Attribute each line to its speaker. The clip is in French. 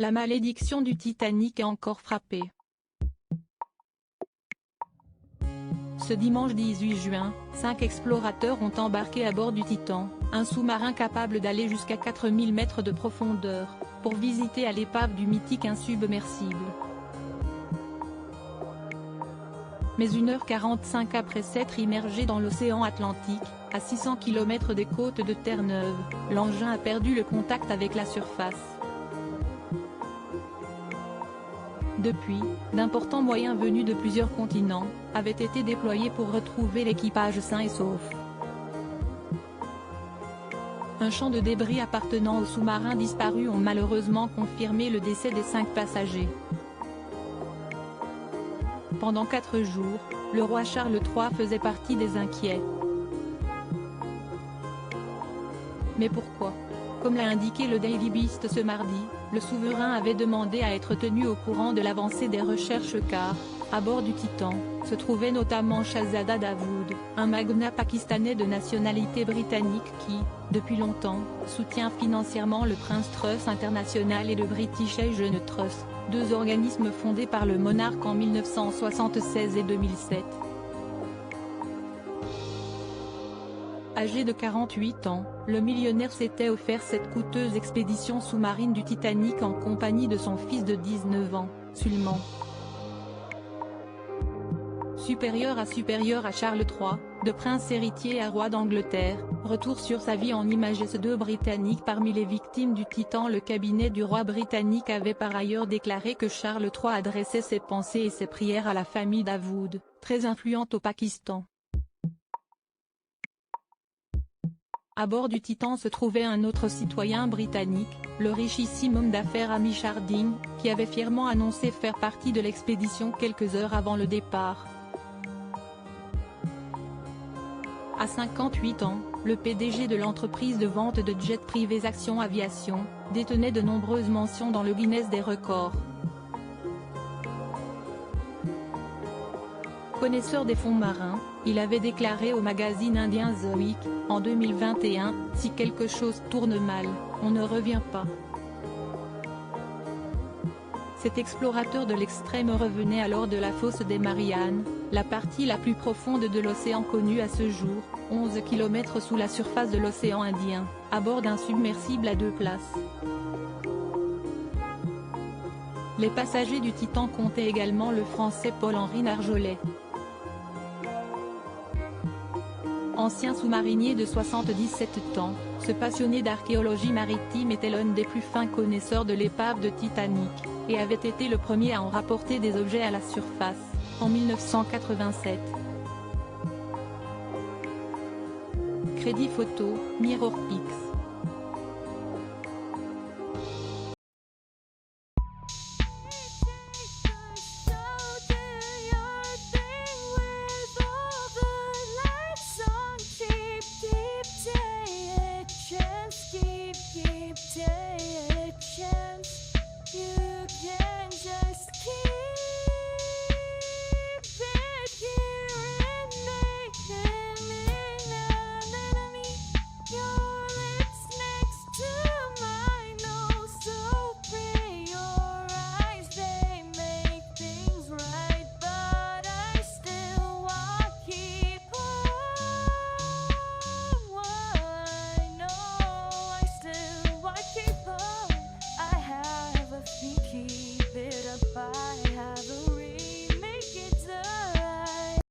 Speaker 1: La malédiction du Titanic est encore frappée. Ce dimanche 18 juin, 5 explorateurs ont embarqué à bord du Titan, un sous-marin capable d'aller jusqu'à 4000 mètres de profondeur, pour visiter à l'épave du mythique insubmersible. Mais 1h45 après s'être immergé dans l'océan Atlantique, à 600 km des côtes de Terre-Neuve, l'engin a perdu le contact avec la surface. Depuis, d'importants moyens venus de plusieurs continents, avaient été déployés pour retrouver l'équipage sain et sauf. Un champ de débris appartenant au sous-marin disparu ont malheureusement confirmé le décès des 5 passagers. Pendant 4 jours, le roi Charles III faisait partie des inquiets. Mais pourquoi ? Comme l'a indiqué le Daily Beast ce mardi, le souverain avait demandé à être tenu au courant de l'avancée des recherches car, à bord du Titan, se trouvait notamment Shahzada Dawood, un magnat pakistanais de nationalité britannique qui, depuis longtemps, soutient financièrement le Prince Trust International et le British Asian Trust, 2 organismes fondés par le monarque en 1976 et 2007. Âgé de 48 ans, le millionnaire s'était offert cette coûteuse expédition sous-marine du Titanic en compagnie de son fils de 19 ans, Sulman. Supérieur à Charles III, de prince héritier à roi d'Angleterre, retour sur sa vie en images S2 britannique. Parmi les victimes du Titan, le cabinet du roi britannique avait par ailleurs déclaré que Charles III adressait ses pensées et ses prières à la famille Dawood, très influente au Pakistan. À bord du Titan se trouvait un autre citoyen britannique, le richissime homme d'affaires Hamish Harding, qui avait fièrement annoncé faire partie de l'expédition quelques heures avant le départ. À 58 ans, le PDG de l'entreprise de vente de jets privés Action Aviation, détenait de nombreuses mentions dans le Guinness des records. Connaisseur des fonds marins, il avait déclaré au magazine indien The Week, en 2021, « Si quelque chose tourne mal, on ne revient pas ». Cet explorateur de l'extrême revenait alors de la fosse des Mariannes, la partie la plus profonde de l'océan connue à ce jour, 11 km sous la surface de l'océan Indien, à bord d'un submersible à 2 places. Les passagers du Titan comptaient également le Français Paul-Henri Narjolet. Ancien sous-marinier de 77 ans, ce passionné d'archéologie maritime était l'un des plus fins connaisseurs de l'épave de Titanic, et avait été le premier à en rapporter des objets à la surface, en 1987. Crédit photo, MirrorPix.
Speaker 2: Keep it up, I have a